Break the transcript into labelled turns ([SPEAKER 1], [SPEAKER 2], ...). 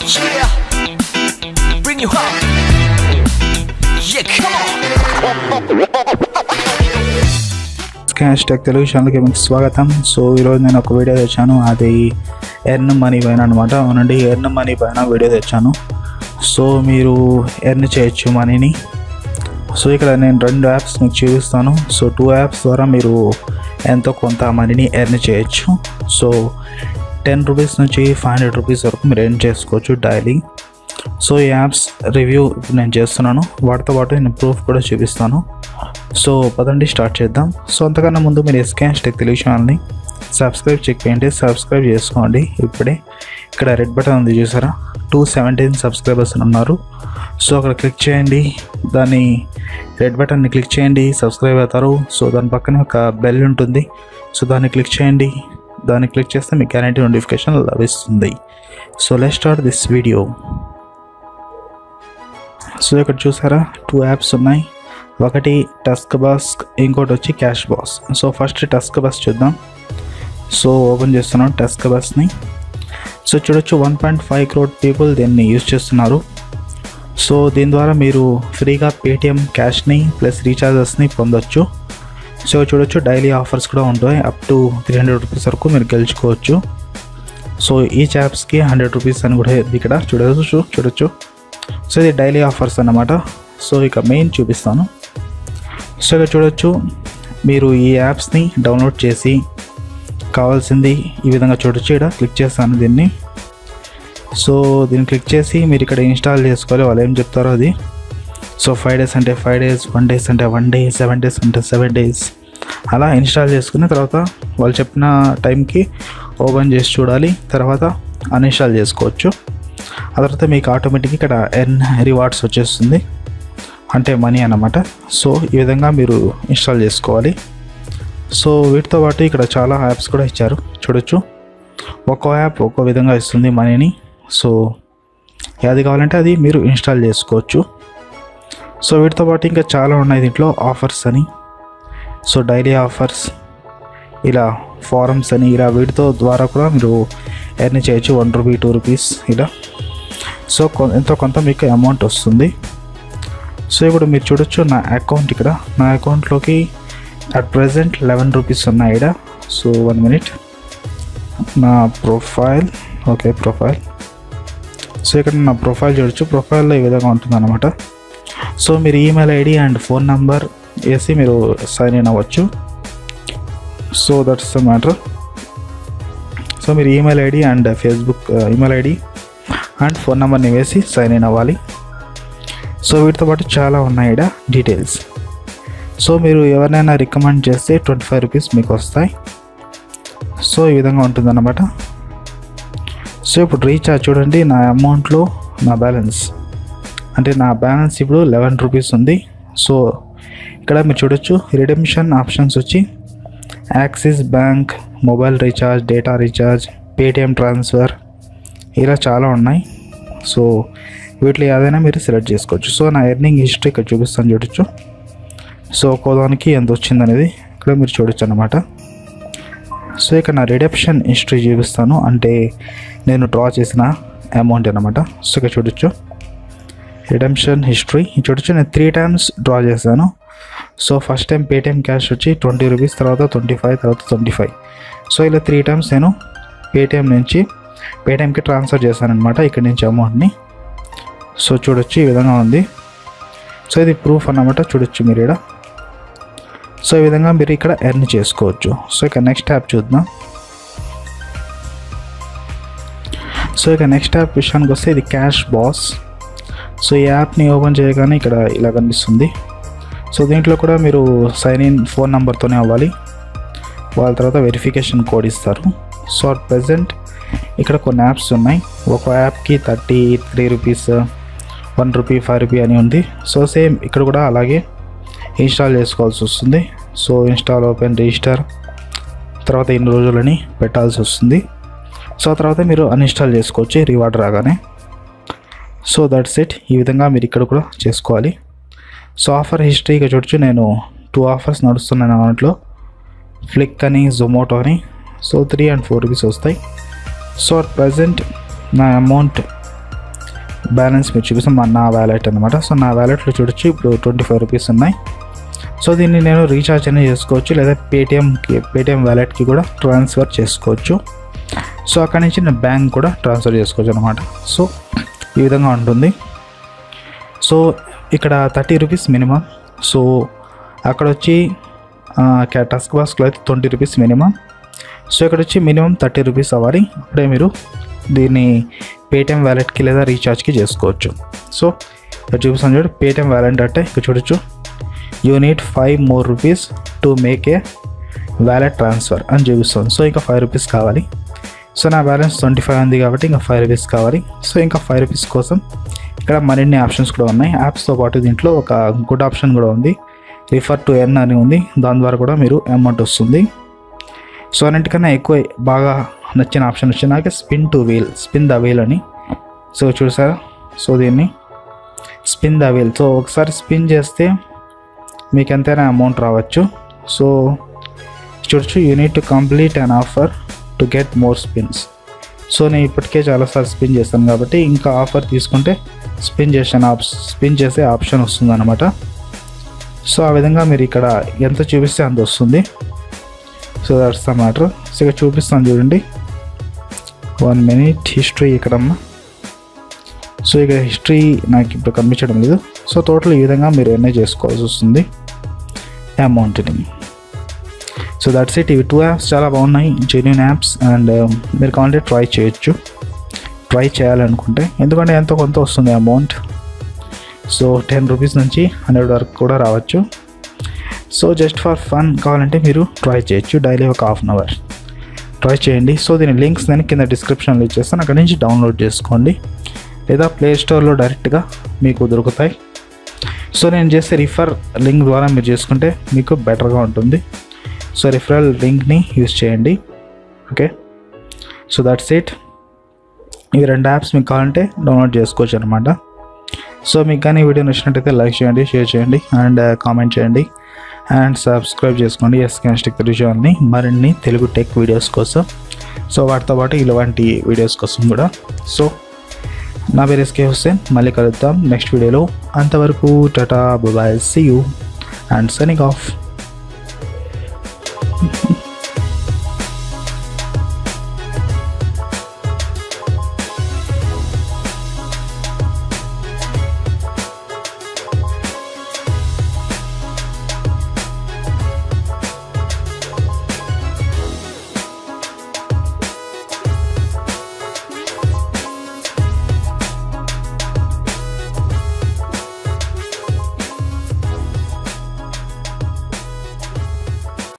[SPEAKER 1] Yeah, bring you up. Yeah, come on.
[SPEAKER 2] Cash tech Telugu ఛానల్కి మీకు స్వాగతం. సో ఈరోజు నేను ఒక వీడియో తెచ్చాను, అది ఎర్న్ మనీ పైన అనమాట. అవునండి, ఎర్న్ మనీ పైన వీడియో తెచ్చాను. సో మీరు ఎర్న్ చేయొచ్చు మనీని. సో ఇక్కడ నేను 2 యాప్స్ మీకు చూపిస్తాను. సో 2 యాప్స్ ద్వారా మీరు ఎంతో కొంత మనీని ఎర్న్ చేయొచ్చు. సో 10 రూపీస్ నుంచి 500 రూపీస్ వరకు మీరు ఎర్న్ చేసుకోవచ్చు డైలీ. సో ఈ యాప్స్ రివ్యూ ఇప్పుడు నేను చేస్తున్నాను, వాటితో పాటు నేను ప్రూఫ్ కూడా చూపిస్తాను. సో పదండి స్టార్ట్ చేద్దాం. సో అంతకన్నా ముందు మీరు క్యాష్ టెక్ తెలుగు ఛానల్ని సబ్స్క్రైబ్ చేయండి, సబ్స్క్రైబ్ చేసుకోండి ఇప్పుడే. ఇక్కడ రెడ్ బటన్ ఉంది చూసారా, 217 సబ్స్క్రైబర్స్ ఉన్నారు. సో అక్కడ క్లిక్ చేయండి, దాన్ని రెడ్ బటన్ని క్లిక్ చేయండి, సబ్స్క్రైబ్ అవుతారు. సో దాని పక్కనే ఒక బెల్ ఉంటుంది, సో దాన్ని క్లిక్ చేయండి. దాన్ని క్లిక్ చేస్తే మీకు గ్యారంటీ నోటిఫికేషన్ లభిస్తుంది. So let's start this video. So ఇక్కడ చూసారా 2 యాప్స్ ఉన్నాయి, ఒకటి టస్క్ బస్, ఇంకోటి వచ్చి cash boss. So first tusk bus చూద్దాం. సో ఓపెన్ చేస్తున్నాను టస్క్ బస్ని. సో చూడొచ్చు 1.5 crore పీపుల్ దీన్ని యూజ్ చేస్తున్నారు. సో దీని ద్వారా మీరు ఫ్రీగా పేటిఎం క్యాష్ని ప్లస్ రీఛార్జెస్ని పొందొచ్చు. సో చూడొచ్చు డైలీ ఆఫర్స్ కూడా ఉంటాయి, అప్ టు 300 రూపీస్ వరకు మీరు గెలుచుకోవచ్చు. సో ఈ యాప్స్కి 100 రూపీస్ అని కూడా ఇక్కడ చూడొచ్చు. సో ఇది డైలీ ఆఫర్స్ అన్నమాట. సో ఇక మెయిన్ చూపిస్తాను. సో ఇక్కడ చూడొచ్చు, మీరు ఈ యాప్స్ని డౌన్లోడ్ చేసి కావాల్సింది ఈ విధంగా చూడొచ్చు. ఇక్కడ క్లిక్ చేస్తాను దీన్ని. సో దీన్ని క్లిక్ చేసి మీరు ఇక్కడ ఇన్స్టాల్ చేసుకోవాలి, వాళ్ళు ఏం చెప్తారో అది. సో 5 days అంటే 5 days, 1 day అంటే 1 day, 7 days అంటే 7 days, అలా ఇన్స్టాల్ చేసుకున్న తర్వాత వాళ్ళు చెప్పిన టైంకి ఓపెన్ చేసి చూడాలి, తర్వాత అన్ఇన్స్టాల్ చేసుకోవచ్చు. ఆ తర్వాత మీకు ఆటోమేటిక్గా ఇక్కడ ఎర్న్ రివార్డ్స్ వచ్చేస్తుంది, అంటే మనీ అన్నమాట. సో ఈ విధంగా మీరు ఇన్స్టాల్ చేసుకోవాలి. సో వీటితో పాటు ఇక్కడ చాలా యాప్స్ కూడా ఇచ్చారు చూడొచ్చు. ఒక్కో యాప్ ఒక్కో విధంగా ఇస్తుంది మనీని. సో ఏది కావాలంటే అది మీరు ఇన్స్టాల్ చేసుకోవచ్చు. సో వీటితో పాటు ఇంకా చాలా ఉన్నాయి దీంట్లో ఆఫర్స్ అని. సో డైలీ ఆఫర్స్, ఇలా ఫారమ్స్ అని, ఇలా వీటితో ద్వారా కూడా మీరు ఎర్న్ చేయొచ్చు. 1 రూపీ, 2 రూపీస్ ఇలా. సో ఎంతో కొంత మీకు అమౌంట్ వస్తుంది. సో ఇప్పుడు మీరు చూడొచ్చు నా అకౌంట్, ఇక్కడ నా అకౌంట్లోకి అట్ ప్రెజెంట్ 11 రూపీస్ ఉన్నాయి ఇక్కడ. సో 1 minute, నా ప్రొఫైల్, ఓకే ప్రొఫైల్. సో ఇక్కడ నా ప్రొఫైల్ చూడొచ్చు, ప్రొఫైల్లో ఈ విధంగా ఉంటుంది అన్నమాట. సో మీరు email ID and phone number వేసి మీరు సైన్ ఇన్ అవ్వచ్చు. So that's the matter. So మీరు email ID and Facebook email ID and phone నెంబర్ని వేసి సైన్ ఇన్ అవ్వాలి. సో వీటితో పాటు చాలా ఉన్నాయి ఇక్కడ డీటెయిల్స్. సో మీరు ఎవరినైనా రికమెండ్ చేస్తే 25 రూపీస్ మీకు వస్తాయి. సో ఈ విధంగా ఉంటుందన్నమాట. సో ఇప్పుడు రీఛార్జ్ చూడండి, నా అమౌంట్లో నా బ్యాలెన్స్ ఇప్పుడు 11 రూపీస్ ఉంది. సో ఇక్కడ మీరు చూడొచ్చు రిడెంప్షన్ ఆప్షన్స్ వచ్చి axis bank, mobile recharge, data recharge, Paytm transfer, ఇలా చాలా ఉన్నాయి. సో వీటిలో ఏదైనా మీరు సెలెక్ట్ చేసుకోవచ్చు. సో నా ఎర్నింగ్ హిస్టరీ ఇక్కడ చూపిస్తాను చూడొచ్చు. సో ఒక్కోదానికి ఎంత వచ్చిందనేది ఇక్కడ మీరు చూడొచ్చు అన్నమాట. సో ఇక్కడ నా రిడెంప్షన్ హిస్టరీ చూపిస్తాను, అంటే నేను డ్రా చేసిన అమౌంట్ అన్నమాట. సో ఇక్కడ చూడొచ్చు రిడెంప్షన్ హిస్టరీ చూడొచ్చు. నేను 3 times డ్రా చేశాను. So first time Paytm cash వచ్చి 20 రూపీస్, తర్వాత 25, తర్వాత 25. సో ఇలా 3 times నేను పేటిఎం నుంచి పేటిఎంకి ట్రాన్స్ఫర్ చేశాను అనమాట, ఇక్కడి నుంచి అమౌంట్ని. సో చూడొచ్చు ఈ విధంగా ఉంది. సో ఇది ప్రూఫ్ అన్నమాట, చూడొచ్చు మీరు ఇక్కడ. సో ఈ విధంగా మీరు ఇక్కడ ఎర్న్ చేసుకోవచ్చు. సో ఇక నెక్స్ట్ యాప్ చూద్దాం. సో ఇక నెక్స్ట్ యాప్ విషయానికి వస్తే ఇది క్యాష్ బాస్. సో ఈ యాప్ని ఓపెన్ చేయగానే ఇక్కడ ఇలా కనిపిస్తుంది. సో దీంట్లో కూడా మీరు సైన్ ఇన్ ఫోన్ నెంబర్తోనే అవ్వాలి, వాళ్ళ తర్వాత వెరిఫికేషన్ కోడ్ ఇస్తారు. సో అట్ ప్రెజెంట్ ఇక్కడ కొన్ని యాప్స్ ఉన్నాయి. ఒక యాప్కి 33 రూపీస్, 1 రూపీ, 5 రూపీ అని ఉంది. సో సేమ్ ఇక్కడ కూడా అలాగే ఇన్స్టాల్ చేసుకోవాల్సి వస్తుంది. సో ఇన్స్టాల్, ఓపెన్, రిజిస్టర్, తర్వాత ఇన్ని రోజులని పెట్టాల్సి వస్తుంది. సో తర్వాత మీరు అన్ఇన్స్టాల్ చేసుకోవచ్చు రివార్డ్ రాగానే. So that's it. ఈ విధంగా మీరు ఇక్కడ కూడా చేసుకోవాలి. సో ఆఫర్ హిస్టరీగా చూడొచ్చు, నేను 2 ఆఫర్స్ నడుస్తున్నాను దాంట్లో, ఫ్లిక్ అని, జొమాటో అని. సో 3 and 4 రూపీస్ వస్తాయి. సో అట్ ప్రజెంట్ నా అమౌంట్ బ్యాలెన్స్ మీరు చూపిస్తాం నా వ్యాలెట్ అనమాట. సో నా వ్యాలెట్లో చూడొచ్చు ఇప్పుడు 25 రూపీస్ ఉన్నాయి. సో దీన్ని నేను రీఛార్జ్ అనేది చేసుకోవచ్చు, లేదా పేటిఎం వ్యాలెట్కి కూడా ట్రాన్స్ఫర్ చేసుకోవచ్చు. సో అక్కడి నుంచి నేను బ్యాంక్ కూడా ట్రాన్స్ఫర్ చేసుకోవచ్చు అనమాట. సో ఈ విధంగా ఉంటుంది. సో ఇక్కడ 30 రూపీస్ మినిమం. సో అక్కడ వచ్చి టస్క్ బాస్క్లో అయితే 20 రూపీస్ మినిమం. సో ఇక్కడ వచ్చి మినిమం 30 రూపీస్ అవ్వాలి, అప్పుడే మీరు దీన్ని పేటిఎం వ్యాలెట్కి లేదా రీఛార్జ్కి చేసుకోవచ్చు. సో ఇక్కడ చూపిస్తాను చూడు, పేటిఎం వ్యాలెట్ అంటే ఇక్కడ చూడొచ్చు, you need 5 more rupees to make a wallet transfer అని చూపిస్తుంది. సో ఇంకా 5 రూపీస్ కావాలి. సో నా బ్యాలెన్స్ 25 ఉంది కాబట్టి ఇంకా 5 రూపీస్ కావాలి. సో ఇంకా 5 రూపీస్ కోసం ఇక్కడ మరిన్ని ఆప్షన్స్ కూడా ఉన్నాయి. యాప్స్తో పాటు దీంట్లో ఒక గుడ్ ఆప్షన్ కూడా ఉంది, రిఫర్ టు ఎర్న్ అని ఉంది. దాని ద్వారా కూడా మీరు అమౌంట్ వస్తుంది. సో అన్నింటికన్నా ఎక్కువ బాగా నచ్చిన ఆప్షన్ వచ్చి నాకు స్పిన్ ద వీల్ అని. సో చూసారా, సో దీన్ని స్పిన్ ద వీల్. సో ఒకసారి స్పిన్ చేస్తే మీకు ఎంతైనా అమౌంట్ రావచ్చు. సో చూడొచ్చు, you need to complete an offer to get more spins. So నేను ఇప్పటికే చాలాసార్లు స్పిన్ చేస్తాను కాబట్టి ఇంకా ఆఫర్ తీసుకుంటే స్పిన్ చేసే ఆప్షన్ వస్తుంది అనమాట. సో ఆ విధంగా మీరు ఇక్కడ ఎంత చూపిస్తే అంత వస్తుంది. So that's the matter. So ఇక్కడ చూపిస్తాను చూడండి, 1 minute హిస్టరీ ఇక్కడమ్మా. సో ఇక్కడ హిస్టరీ నాకు ఇప్పుడు కనిపించడం లేదు. సో టోటల్ ఈ విధంగా మీరు ఎర్న్ చేసుకోవాల్సి వస్తుంది అమౌంట్ని. So that's it. ఇవి 2 యాప్స్ చాలా బాగున్నాయి, జెన్యూన్ యాప్స్. అండ్ మీరు కావాలంటే ట్రై చేయాలనుకుంటే, ఎందుకంటే ఎంతో కొంత వస్తుంది అమౌంట్. సో 10 రూపీస్ నుంచి 100 వరకు కూడా రావచ్చు. సో జస్ట్ ఫర్ ఫన్ కావాలంటే మీరు ట్రై చేయొచ్చు, డైలీ ఒక ½ hour ట్రై చేయండి. సో దీని లింక్స్ నేను కింద డిస్క్రిప్షన్లో ఇచ్చేస్తాను, అక్కడి నుంచి డౌన్లోడ్ చేసుకోండి, లేదా ప్లే స్టోర్లో డైరెక్ట్గా మీకు దొరుకుతాయి. సో నేను చేసే రిఫర్ లింక్ ద్వారా మీరు చేసుకుంటే మీకు బెటర్గా ఉంటుంది. సో రిఫరల్ లింక్ని యూజ్ చేయండి. Okay, so that's it. ఇవి 2 యాప్స్ మీకు కావాలంటే డౌన్లోడ్ చేసుకోవచ్చు అనమాట. సో మీకు కానీ వీడియో నచ్చినట్టయితే లైక్ చేయండి, షేర్ చేయండి, అండ్ కామెంట్ చేయండి, అండ్ సబ్స్క్రైబ్ చేసుకోండి ఎస్కేఎన్ తెలుగు ఛానల్ని మరిన్ని తెలుగు టెక్ వీడియోస్ కోసం. సో వాటితో పాటు ఇలాంటి వీడియోస్ కోసం కూడా. సో నా పేరు ఎస్కే హుస్సేన్, మళ్ళీ కలుద్దాం నెక్స్ట్ వీడియోలో. అంతవరకు tata, bye, see you and signing of.